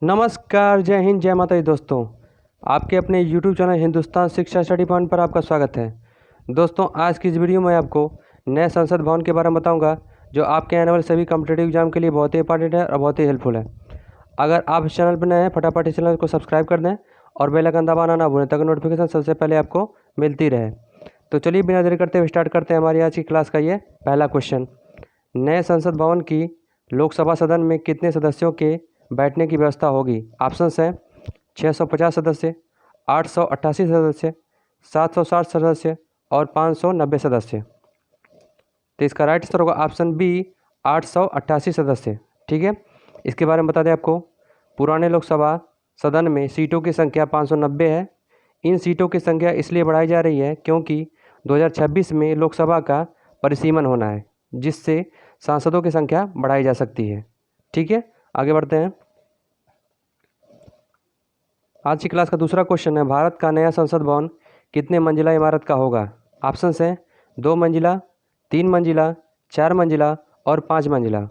नमस्कार, जय हिंद, जय माता दी दोस्तों। आपके अपने YouTube चैनल हिंदुस्तान शिक्षा स्टडी पॉइंट पर आपका स्वागत है। दोस्तों, आज की इस वीडियो में आपको नए संसद भवन के बारे में बताऊंगा, जो आपके आने वाले सभी कॉम्पिटेटिव एग्जाम के लिए बहुत ही इंपॉर्टेंट है और बहुत ही हेल्पफुल है। अगर आप इस चैनल पर नए हैं, फटाफट इस चैनल को सब्सक्राइब कर दें और बेल आइकन दबाना ना भूलें, ताकि नोटिफिकेशन सबसे पहले आपको मिलती रहे। तो चलिए बिना देरी करते हुए स्टार्ट करते हैं हमारी आज की क्लास का ये पहला क्वेश्चन। नए संसद भवन की लोकसभा सदन में कितने सदस्यों के बैठने की व्यवस्था होगी? ऑप्शंस हैं 650 सदस्य, 888 सदस्य, 760 सदस्य और 590 सदस्य। तो इसका राइट आंसर होगा ऑप्शन बी, 888 सदस्य। ठीक है, इसके बारे में बता दें आपको, पुराने लोकसभा सदन में सीटों की संख्या 590 है। इन सीटों की संख्या इसलिए बढ़ाई जा रही है क्योंकि 2026 में लोकसभा का परिसीमन होना है, जिससे सांसदों की संख्या बढ़ाई जा सकती है। ठीक है, आगे बढ़ते हैं। आज की क्लास का दूसरा क्वेश्चन है, भारत का नया संसद भवन कितने मंजिला इमारत का होगा? ऑप्शंस हैं 2 मंजिला, 3 मंजिला, 4 मंजिला और 5 मंजिला।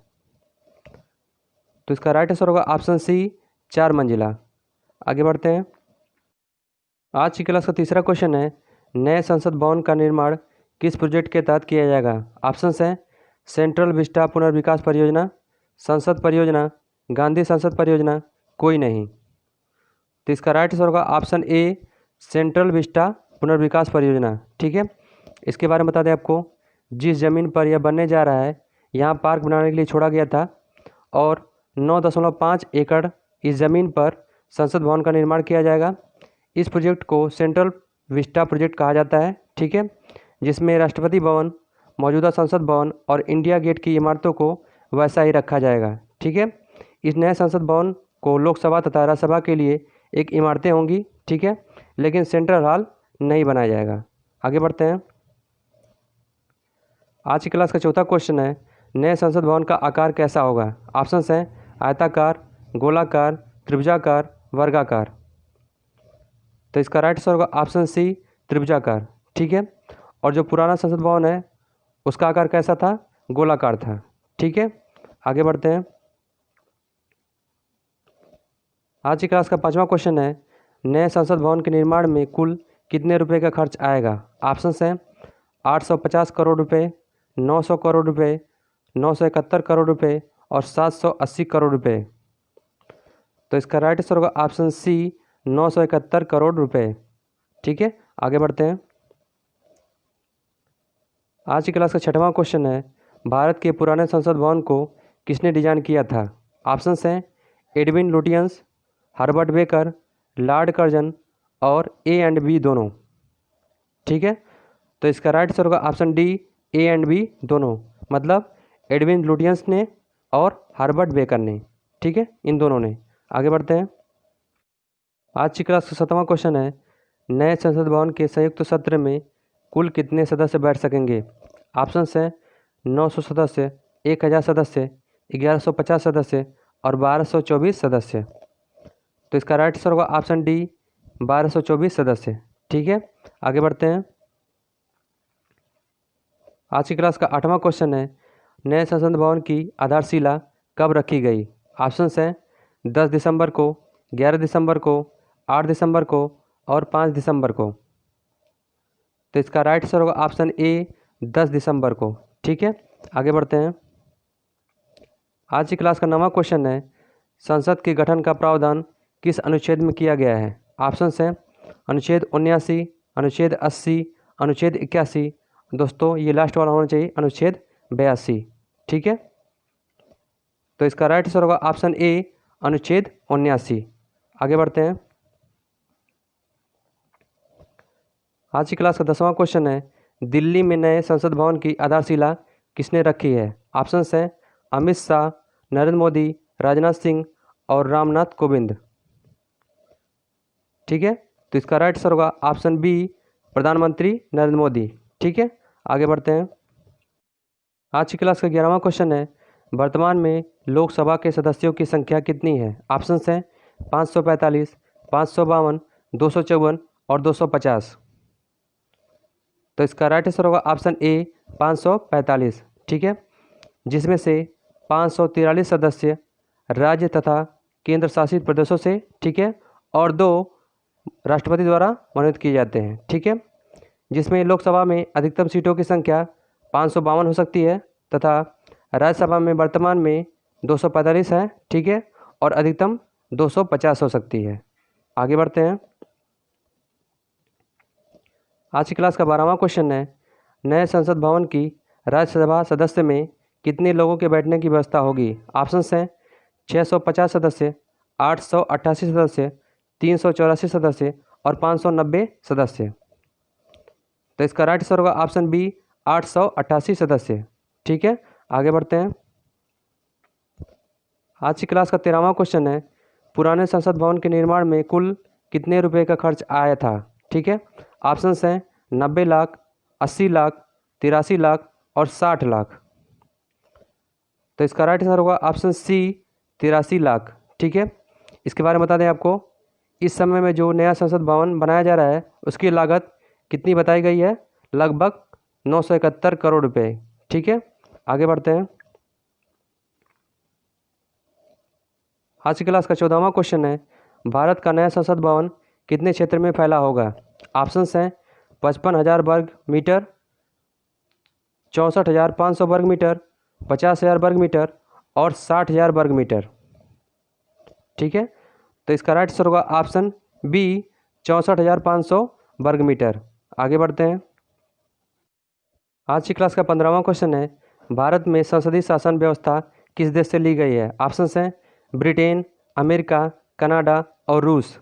तो इसका राइट आंसर होगा ऑप्शन सी, 4 मंजिला। आगे बढ़ते हैं। आज की क्लास का तीसरा क्वेश्चन है, नए संसद भवन का निर्माण किस प्रोजेक्ट के तहत किया जाएगा? ऑप्शंस हैं सेंट्रल विस्टा पुनर्विकास परियोजना, संसद परियोजना, गांधी संसद परियोजना, कोई नहीं। तो इसका राइट आंसर होगा ऑप्शन ए, सेंट्रल विस्टा पुनर्विकास परियोजना। ठीक है, इसके बारे में बता दें आपको, जिस ज़मीन पर यह बनने जा रहा है, यहाँ पार्क बनाने के लिए छोड़ा गया था और 9.5 एकड़ इस ज़मीन पर संसद भवन का निर्माण किया जाएगा। इस प्रोजेक्ट को सेंट्रल विस्टा प्रोजेक्ट कहा जाता है। ठीक है, जिसमें राष्ट्रपति भवन, मौजूदा संसद भवन और इंडिया गेट की इमारतों को वैसा ही रखा जाएगा। ठीक है, इस नए संसद भवन को लोकसभा तथा राज्यसभा के लिए एक इमारतें होंगी। ठीक है, लेकिन सेंट्रल हॉल नहीं बनाया जाएगा। आगे बढ़ते हैं। आज की क्लास का चौथा क्वेश्चन है, नए संसद भवन का आकार कैसा होगा? ऑप्शंस हैं आयताकार, गोलाकार, त्रिभुजाकार, वर्गाकार। तो इसका राइट आंसर होगा ऑप्शन सी, त्रिभुजाकार। ठीक है, और जो पुराना संसद भवन है उसका आकार कैसा था? गोलाकार था। ठीक है, आगे बढ़ते हैं। आज की क्लास का पांचवा क्वेश्चन है, नए संसद भवन के निर्माण में कुल कितने रुपए का खर्च आएगा? ऑप्शंस हैं 850 करोड़ रुपए, 900 करोड़ रुपए, 971 करोड़ रुपए और 780 करोड़ रुपए। तो इसका राइट आंसर होगा ऑप्शन सी, 971 करोड़ रुपए। ठीक है, आगे बढ़ते हैं। आज की क्लास का छठवां क्वेश्चन है, भारत के पुराने संसद भवन को किसने डिजाइन किया था? ऑप्शंस हैं Edwin Lutyens, Herbert Baker, Lord Curzon और ए एंड बी दोनों। ठीक है, तो इसका राइट आंसर होगा option D, A and B दोनों, मतलब एडविन लुटियंस ने और हर्बर्ट बेकर ने। ठीक है, इन दोनों ने। आगे बढ़ते हैं। आज की क्लास का सातवां क्वेश्चन है, नए संसद भवन के संयुक्त सत्र में कुल कितने सदस्य बैठ सकेंगे? ऑप्शंस हैं 900 सदस्य, 1000 सदस्य, 1150 सदस्य और 1224 सदस्य। तो इसका राइट आंसर होगा ऑप्शन डी, 1224 सदस्य। ठीक है, आगे बढ़ते हैं। आज की क्लास का आठवां क्वेश्चन है, नए संसद भवन की आधारशिला कब रखी गई? ऑप्शंस हैं 10 दिसंबर को, 11 दिसंबर को, 8 दिसंबर को और 5 दिसंबर को। तो इसका राइट आंसर होगा ऑप्शन ए, 10 दिसंबर को। ठीक है, आगे बढ़ते हैं। आज की क्लास का 9वां क्वेश्चन है, संसद के गठन का प्रावधान किस अनुच्छेद में किया गया है? ऑप्शंस हैं अनुच्छेद 79, अनुच्छेद 80, अनुच्छेद 81। दोस्तों, ये लास्ट वाला होना चाहिए, अनुच्छेद 82। ठीक है, तो इसका राइट आंसर होगा ऑप्शन ए, अनुच्छेद 79। आगे बढ़ते हैं। आज की क्लास का 10वां क्वेश्चन है, दिल्ली में नए संसद भवन की आधारशिला किसने रखी है? ऑप्शंस हैं अमित शाह, नरेंद्र मोदी, राजनाथ सिंह और रामनाथ कोविंद। ठीक है, तो इसका राइट आंसर होगा ऑप्शन बी, प्रधानमंत्री नरेंद्र मोदी। ठीक है, आगे बढ़ते हैं। आज की क्लास का 11वां क्वेश्चन है, वर्तमान में लोकसभा के सदस्यों की संख्या कितनी है? ऑप्शंस हैं 545, 552, 254 और 250। तो इसका राइट आंसर होगा ऑप्शन ए, 545। ठीक है, जिसमें से 543 सदस्य राज्य तथा केंद्र शासित प्रदेशों से, ठीक है, और 2 राष्ट्रपति द्वारा मनोनीत किए जाते हैं, ठीक है, जिसमें लोकसभा में अधिकतम सीटों की संख्या 552 हो सकती है तथा राज्यसभा में वर्तमान में 245 है, ठीक है, और अधिकतम 250 हो सकती है। आगे बढ़ते हैं। आज की क्लास का 12वां क्वेश्चन है, नए संसद भवन की राज्यसभा सदस्य में कितने लोगों के बैठने की व्यवस्था होगी? ऑप्शंस हैं 650 सदस्य, 888 सदस्य, 384 सदस्य और 590 सदस्य। तो इसका राइट आंसर होगा ऑप्शन बी 888 सदस्य, ठीक है। आगे बढ़ते हैं। आज की क्लास का 13वां क्वेश्चन है, पुराने संसद भवन के निर्माण में कुल कितने रुपए का खर्च आया था? ठीक है, ऑप्शंस हैं 90 लाख, 80 लाख, 83 लाख और 60 लाख। तो इसका राइट आंसर होगा ऑप्शन सी 83 लाख, ठीक है। इसके बारे में बता दें आपको, इस समय में जो नया संसद भवन बनाया जा रहा है उसकी लागत कितनी बताई गई है? लगभग 971 करोड़ रुपए, ठीक है। आगे बढ़ते हैं। आज की क्लास का 14वां क्वेश्चन है, भारत का नया संसद भवन कितने क्षेत्र में फैला होगा? ऑप्शंस हैं 55,000 वर्ग मीटर, 64,500 वर्ग मीटर, 50,000 वर्ग मीटर और 60,000 वर्ग मीटर, ठीक है। तो इसका राइट आंसर होगा ऑप्शन बी 64,500 वर्ग मीटर। आगे बढ़ते हैं। आज की क्लास का 15वां क्वेश्चन है, भारत में संसदीय शासन व्यवस्था किस देश से ली गई है? ऑप्शंस हैं ब्रिटेन, अमेरिका, कनाडा और रूस।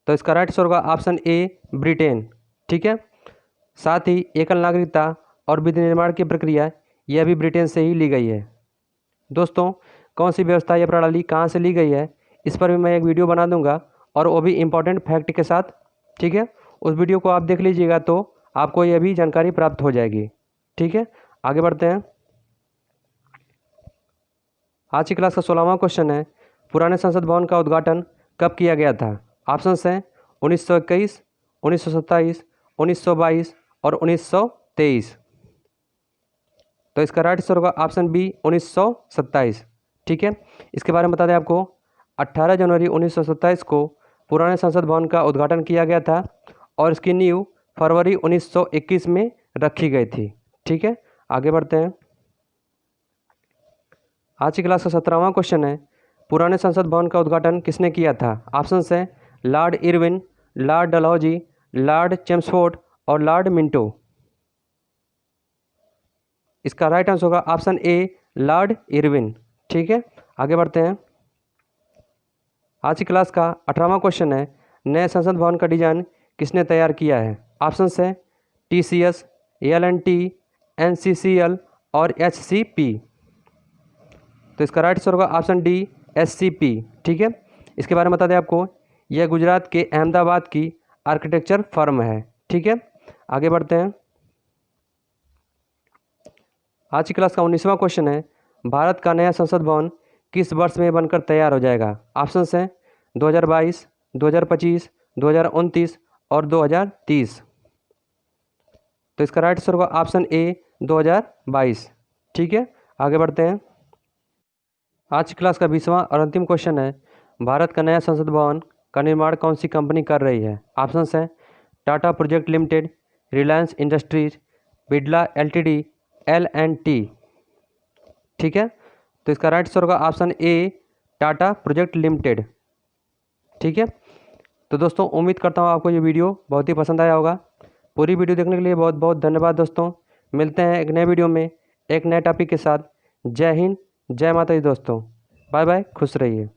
तो इसका राइट आंसर होगा ऑप्शन ए ब्रिटेन, ठीक है। साथ ही एकल नागरिकता और विधि निर्माण की प्रक्रिया यह भी ब्रिटेन से ही ली गई है। दोस्तों, कौन सी व्यवस्था या प्रणाली कहाँ से ली गई है इस पर भी मैं एक वीडियो बना दूंगा, और वो भी इम्पोर्टेंट फैक्ट के साथ, ठीक है। उस वीडियो को आप देख लीजिएगा तो आपको यह भी जानकारी प्राप्त हो जाएगी, ठीक है। आगे बढ़ते हैं। आज की क्लास का 16वां क्वेश्चन है, पुराने संसद भवन का उद्घाटन कब किया गया था? ऑप्शंस हैं 1921, 1927, 1922 और 1923। तो इसका राइट आंसर होगा ऑप्शन बी 1927, ठीक है। इसके बारे में बता दें आपको, 18 जनवरी 1927 को पुराने संसद भवन का उद्घाटन किया गया था और इसकी नींव फरवरी 1921 में रखी गई थी, ठीक है। आगे बढ़ते हैं। आज की क्लास का 17वां क्वेश्चन है, पुराने संसद भवन का उद्घाटन किसने किया था? ऑप्शंस हैं Lord Irwin, Lord Dalhousie, Lord Chelmsford और लॉर्ड मिंटो। इसका राइट आंसर होगा ऑप्शन ए लॉर्ड इरविन, ठीक है। आगे बढ़ते हैं। आज की क्लास का 18वां क्वेश्चन है, नए संसद भवन का डिजाइन किसने तैयार किया है? ऑप्शंस हैं TCS, L&T, NCCL और HCP। तो इसका राइट आंसर होगा ऑप्शन डी SCP, ठीक है। इसके बारे में बता दें आपको, यह गुजरात के अहमदाबाद की आर्किटेक्चर फर्म है, ठीक है। आगे बढ़ते हैं। आज की क्लास का 19वां क्वेश्चन है, भारत का नया संसद भवन किस वर्ष में बनकर तैयार हो जाएगा? ऑप्शंस हैं 2022, 2025, 2029 और 2030। तो इसका राइट आंसर होगा ऑप्शन ए 2022, ठीक है। आगे बढ़ते हैं। आज की क्लास का 20वां और अंतिम क्वेश्चन है, भारत का नया संसद भवन का निर्माण कौन सी कंपनी कर रही है? ऑप्शंस हैं Tata project limited, Reliance industries, Birla LTD, L&T, ठीक है। तो इसका राइट आंसर होगा option A Tata project limited, ठीक है। तो दोस्तों, उम्मीद करता हूँ आपको ये वीडियो बहुत ही पसंद आया होगा। पूरी वीडियो देखने के लिए बहुत बहुत धन्यवाद दोस्तों। मिलते हैं एक नए वीडियो में एक नए टॉपिक के साथ। जय हिंद, जय माता दी दोस्तों। बाय बाय, खुश रहिए।